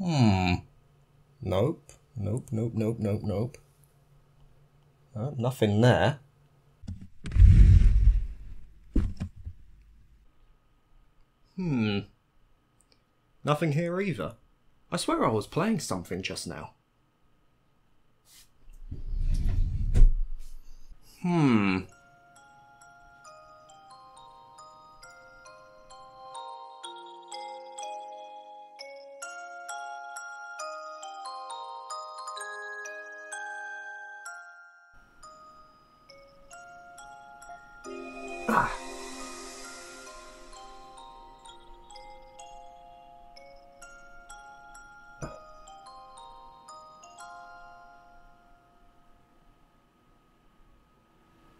Nope. Nope. Nothing there. Nothing here either. I swear I was playing something just now.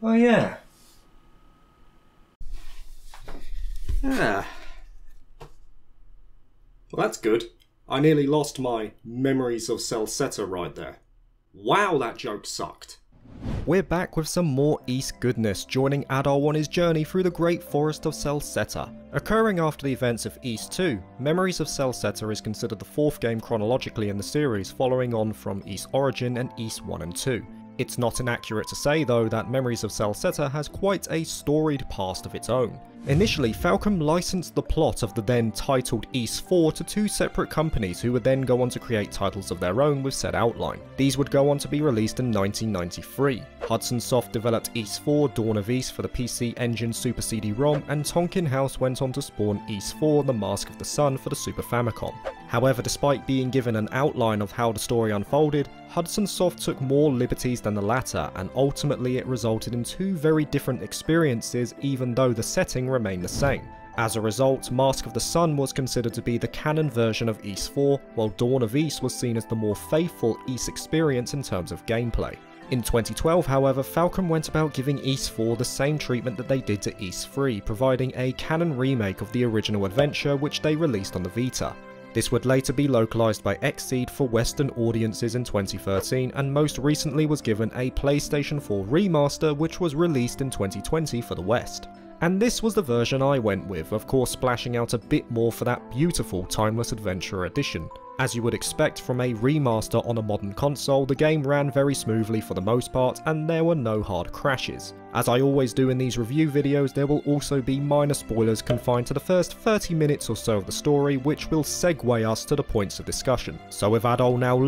Oh yeah. Well, that's good. I nearly lost my Memories of Celceta right there. Wow, that joke sucked. We're back with some more East goodness, joining Adol on his journey through the Great Forest of Celceta. Occurring after the events of East 2, Memories of Celceta is considered the fourth game chronologically in the series, following on from East Origin and East 1 and 2. It's not inaccurate to say though that Memories of Celceta has quite a storied past of its own. Initially, Falcom licensed the plot of the then titled East 4 to two separate companies who would then go on to create titles of their own with said outline. These would go on to be released in 1993. Hudson Soft developed East 4 Dawn of East for the PC Engine Super CD-ROM, and Tonkin House went on to spawn East 4 The Mask of the Sun for the Super Famicom. However, despite being given an outline of how the story unfolded, Hudson Soft took more liberties than the latter, and ultimately it resulted in two very different experiences even though the setting remained the same. As a result, Mask of the Sun was considered to be the canon version of East 4, while Dawn of East was seen as the more faithful East experience in terms of gameplay. In 2012, however, Falcom went about giving East 4 the same treatment that they did to East 3, providing a canon remake of the original adventure which they released on the Vita. This would later be localized by Xseed for Western audiences in 2013, and most recently was given a PlayStation 4 remaster which was released in 2020 for the West. And this was the version I went with, of course splashing out a bit more for that beautiful Timeless Adventure edition. As you would expect from a remaster on a modern console, the game ran very smoothly for the most part and there were no hard crashes. As I always do in these review videos, there will also be minor spoilers confined to the first 30 minutes or so of the story, which will segue us to the points of discussion. So with Adol now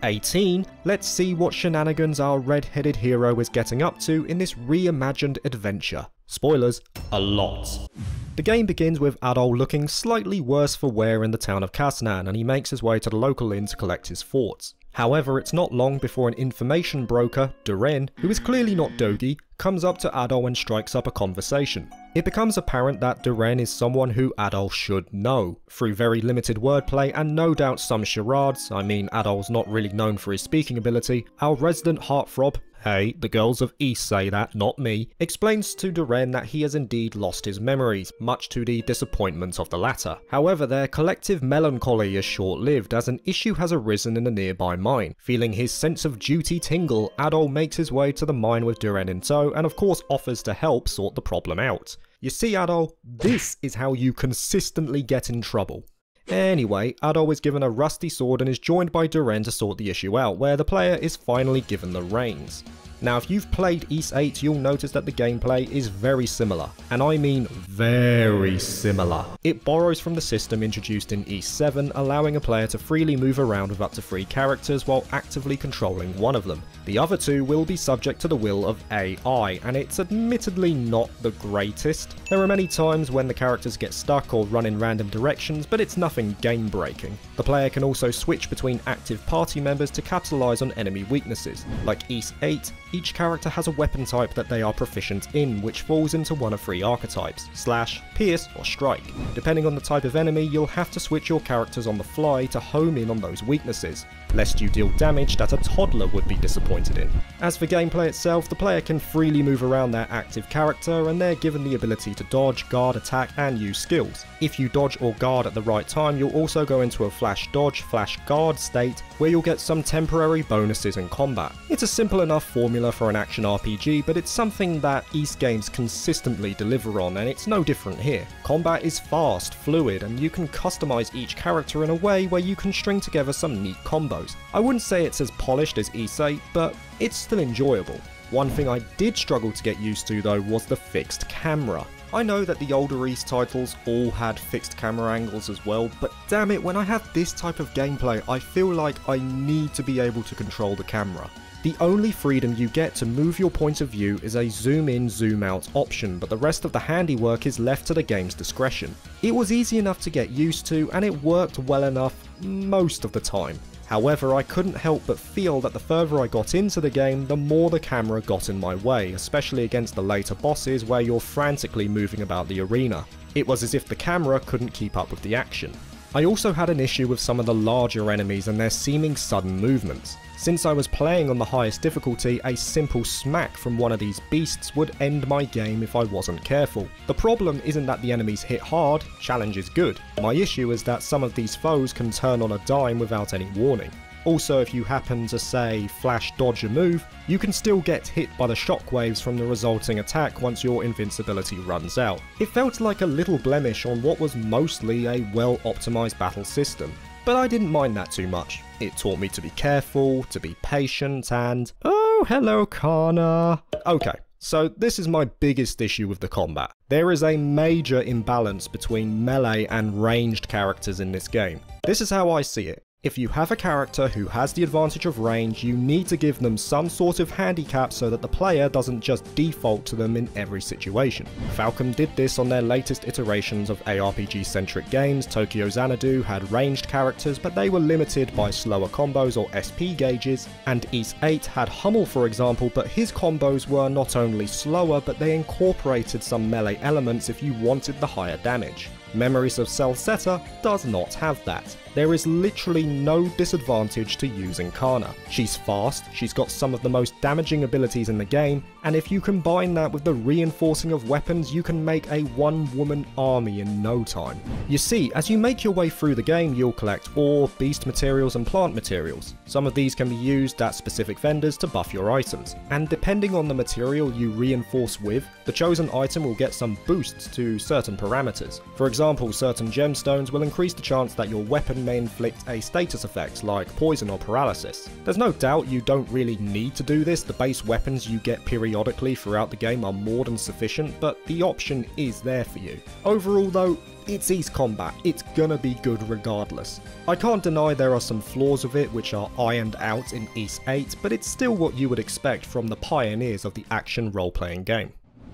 18, let's see what shenanigans our red-headed hero is getting up to in this reimagined adventure. Spoilers, a lot. The game begins with Adol looking slightly worse for wear in the town of Kasnan, and he makes his way to the local inn to collect his thoughts. However, it's not long before an information broker, Duren, who is clearly not Dogi, comes up to Adol and strikes up a conversation. It becomes apparent that Duren is someone who Adol should know. Through very limited wordplay and no doubt some charades, I mean Adol's not really known for his speaking ability, our resident heartthrob, hey, the girls of East say that, not me, explains to Duren that he has indeed lost his memories, much to the disappointment of the latter. However, their collective melancholy is short-lived as an issue has arisen in a nearby mine. Feeling his sense of duty tingle, Adol makes his way to the mine with Duren in tow and of course offers to help sort the problem out. You see Adol, this is how you consistently get in trouble. Anyway, Adol is given a rusty sword and is joined by Duren to sort the issue out, where the player is finally given the reins. Now if you've played East 8, you'll notice that the gameplay is very similar, and I mean very similar. It borrows from the system introduced in East 7, allowing a player to freely move around with up to 3 characters while actively controlling one of them. The other 2 will be subject to the will of AI, and it's admittedly not the greatest. There are many times when the characters get stuck or run in random directions, but it's nothing game breaking. The player can also switch between active party members to capitalize on enemy weaknesses. Like East 8, each character has a weapon type that they are proficient in, which falls into one of 3 archetypes, Slash, Pierce, or Strike. Depending on the type of enemy, you'll have to switch your characters on the fly to home in on those weaknesses, lest you deal damage that a toddler would be disappointed in. As for gameplay itself, the player can freely move around their active character, and they're given the ability to dodge, guard, attack, and use skills. If you dodge or guard at the right time, you'll also go into a flash dodge, flash guard state, where you'll get some temporary bonuses in combat. It's a simple enough formula formula for an action RPG, but it's something that Ys games consistently deliver on, and it's no different here. Combat is fast, fluid, and you can customize each character in a way where you can string together some neat combos. I wouldn't say it's as polished as Ys VIII, but it's still enjoyable. One thing I did struggle to get used to though was the fixed camera. I know that the older Ys titles all had fixed camera angles as well, but damn it, when I have this type of gameplay, I feel like I need to be able to control the camera. The only freedom you get to move your point of view is a zoom in, zoom out option, but the rest of the handiwork is left to the game's discretion. It was easy enough to get used to, and it worked well enough most of the time. However, I couldn't help but feel that the further I got into the game, the more the camera got in my way, especially against the later bosses where you're frantically moving about the arena. It was as if the camera couldn't keep up with the action. I also had an issue with some of the larger enemies and their seeming sudden movements. Since I was playing on the highest difficulty, a simple smack from one of these beasts would end my game if I wasn't careful. The problem isn't that the enemies hit hard, challenge is good. My issue is that some of these foes can turn on a dime without any warning. Also, if you happen to, say, flash dodge a move, you can still get hit by the shockwaves from the resulting attack once your invincibility runs out. It felt like a little blemish on what was mostly a well-optimized battle system. But I didn't mind that too much. It taught me to be careful, to be patient, and... oh, hello, Kana. Okay, so this is my biggest issue with the combat. There is a major imbalance between melee and ranged characters in this game. This is how I see it. If you have a character who has the advantage of range, you need to give them some sort of handicap so that the player doesn't just default to them in every situation. Falcom did this on their latest iterations of ARPG-centric games. Tokyo Xanadu had ranged characters, but they were limited by slower combos or SP gauges, and Ys VIII had Hummel for example, but his combos were not only slower, but they incorporated some melee elements if you wanted the higher damage. Memories of Celceta does not have that. There is literally no disadvantage to using Kana. She's fast, she's got some of the most damaging abilities in the game, and if you combine that with the reinforcing of weapons, you can make a one-woman army in no time. You see, as you make your way through the game, you'll collect ore, beast materials, and plant materials. Some of these can be used at specific vendors to buff your items, and depending on the material you reinforce with, the chosen item will get some boosts to certain parameters. For example, certain gemstones will increase the chance that your weapon may inflict a status effect like poison or paralysis. There's no doubt you don't really need to do this, the base weapons you get periodically throughout the game are more than sufficient, but the option is there for you. Overall though, it's Ys combat, it's gonna be good regardless. I can't deny there are some flaws with it which are ironed out in Ys VIII, but it's still what you would expect from the pioneers of the action role-playing game.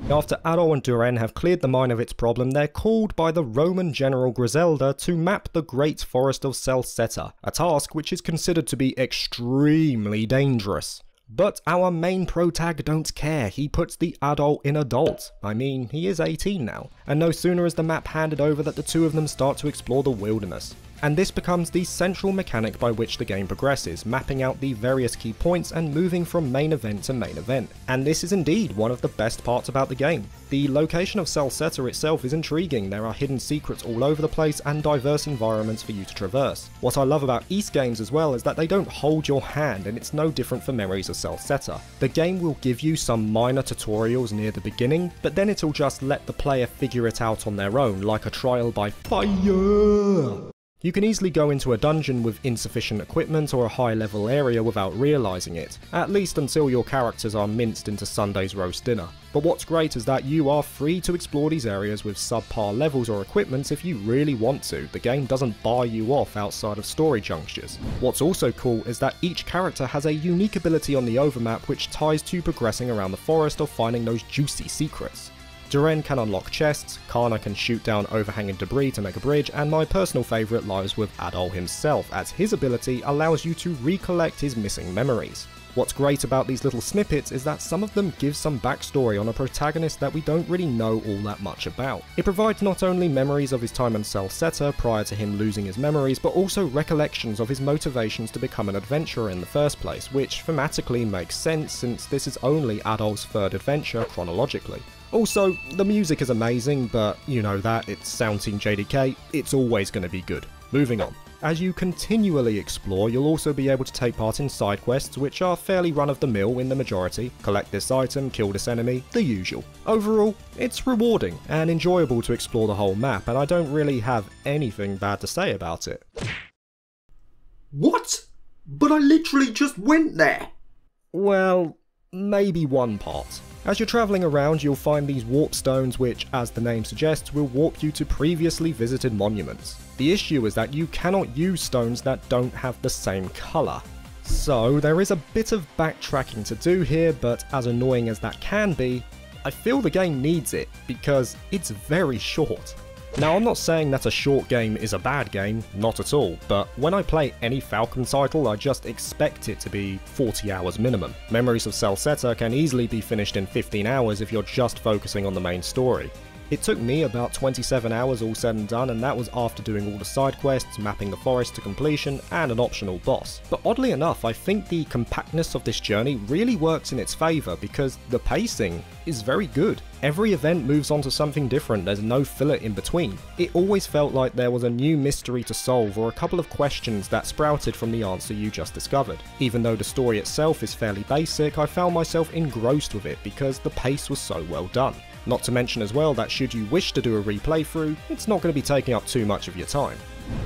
After Adol and Duren have cleared the mine of its problem, they're called by the Roman general Griselda to map the Great Forest of Celceta, a task which is considered to be extremely dangerous. But our main protag don't care, he puts the Adol in adult. I mean, he is 18 now, and no sooner is the map handed over that the two of them start to explore the wilderness. And this becomes the central mechanic by which the game progresses, mapping out the various key points and moving from main event to main event. And this is indeed one of the best parts about the game. The location of Celceta itself is intriguing, there are hidden secrets all over the place and diverse environments for you to traverse. What I love about Ys games as well is that they don't hold your hand, and it's no different for Memories of Celceta. The game will give you some minor tutorials near the beginning, but then it'll just let the player figure it out on their own, like a trial by fire. You can easily go into a dungeon with insufficient equipment or a high level area without realising it, at least until your characters are minced into Sunday's roast dinner. But what's great is that you are free to explore these areas with subpar levels or equipment if you really want to. The game doesn't bar you off outside of story junctures. What's also cool is that each character has a unique ability on the overmap which ties to progressing around the forest or finding those juicy secrets. Duren can unlock chests, Kana can shoot down overhanging debris to make a bridge, and my personal favourite lies with Adol himself, as his ability allows you to recollect his missing memories. What's great about these little snippets is that some of them give some backstory on a protagonist that we don't really know all that much about. It provides not only memories of his time in Celceta prior to him losing his memories, but also recollections of his motivations to become an adventurer in the first place, which thematically makes sense since this is only Adol's third adventure chronologically. Also, the music is amazing, but you know that, it's Soundteam JDK, it's always going to be good. Moving on. As you continually explore, you'll also be able to take part in side quests, which are fairly run-of-the-mill in the majority. Collect this item, kill this enemy, the usual. Overall, it's rewarding and enjoyable to explore the whole map, and I don't really have anything bad to say about it. What? But I literally just went there! Well, maybe one part. As you're travelling around, you'll find these warp stones which, as the name suggests, will warp you to previously visited monuments. The issue is that you cannot use stones that don't have the same colour. So there is a bit of backtracking to do here, but as annoying as that can be, I feel the game needs it, because it's very short. Now, I'm not saying that a short game is a bad game, not at all, but when I play any Falcon title, I just expect it to be 40 hours minimum. Memories of Celceta can easily be finished in 15 hours if you're just focusing on the main story. It took me about 27 hours all said and done, and that was after doing all the side quests, mapping the forest to completion, and an optional boss. But oddly enough, I think the compactness of this journey really works in its favour because the pacing is very good. Every event moves on to something different, there's no filler in between. It always felt like there was a new mystery to solve or a couple of questions that sprouted from the answer you just discovered. Even though the story itself is fairly basic, I found myself engrossed with it because the pace was so well done. Not to mention as well that should you wish to do a replay through, it's not going to be taking up too much of your time.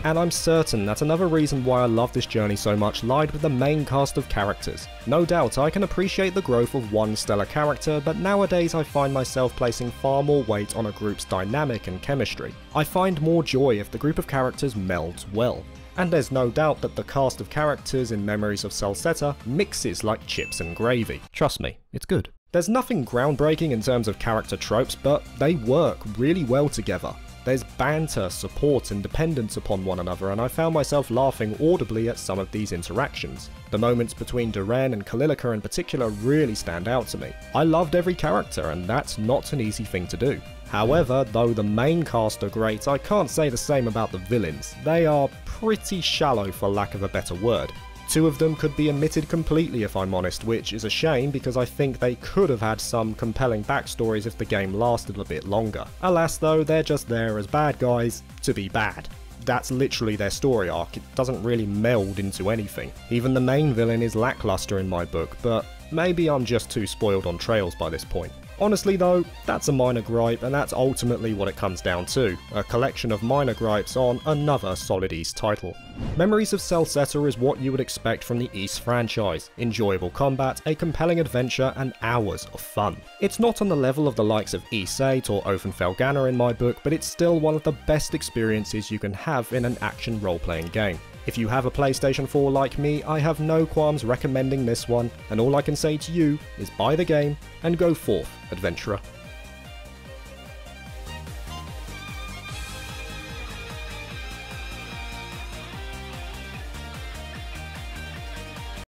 And I'm certain that another reason why I love this journey so much lied with the main cast of characters. No doubt I can appreciate the growth of one stellar character, but nowadays I find myself placing far more weight on a group's dynamic and chemistry. I find more joy if the group of characters melds well. And there's no doubt that the cast of characters in Memories of Celceta mixes like chips and gravy. Trust me, it's good. There's nothing groundbreaking in terms of character tropes, but they work really well together. There's banter, support, and dependence upon one another, and I found myself laughing audibly at some of these interactions. The moments between Duren and Kalilika in particular really stand out to me. I loved every character, and that's not an easy thing to do. However, though the main cast are great, I can't say the same about the villains. They are pretty shallow for lack of a better word. Two of them could be omitted completely if I'm honest, which is a shame because I think they could have had some compelling backstories if the game lasted a bit longer. Alas though, they're just there as bad guys to be bad. That's literally their story arc, it doesn't really meld into anything. Even the main villain is lackluster in my book, but maybe I'm just too spoiled on trails by this point. Honestly though, that's a minor gripe, and that's ultimately what it comes down to, a collection of minor gripes on another solid Ys title. Memories of Celceta is what you would expect from the Ys franchise. Enjoyable combat, a compelling adventure, and hours of fun. It's not on the level of the likes of Ys VIII or Ovenfelgana in my book, but it's still one of the best experiences you can have in an action role-playing game. If you have a PlayStation 4 like me, I have no qualms recommending this one, and all I can say to you is buy the game and go forth, adventurer.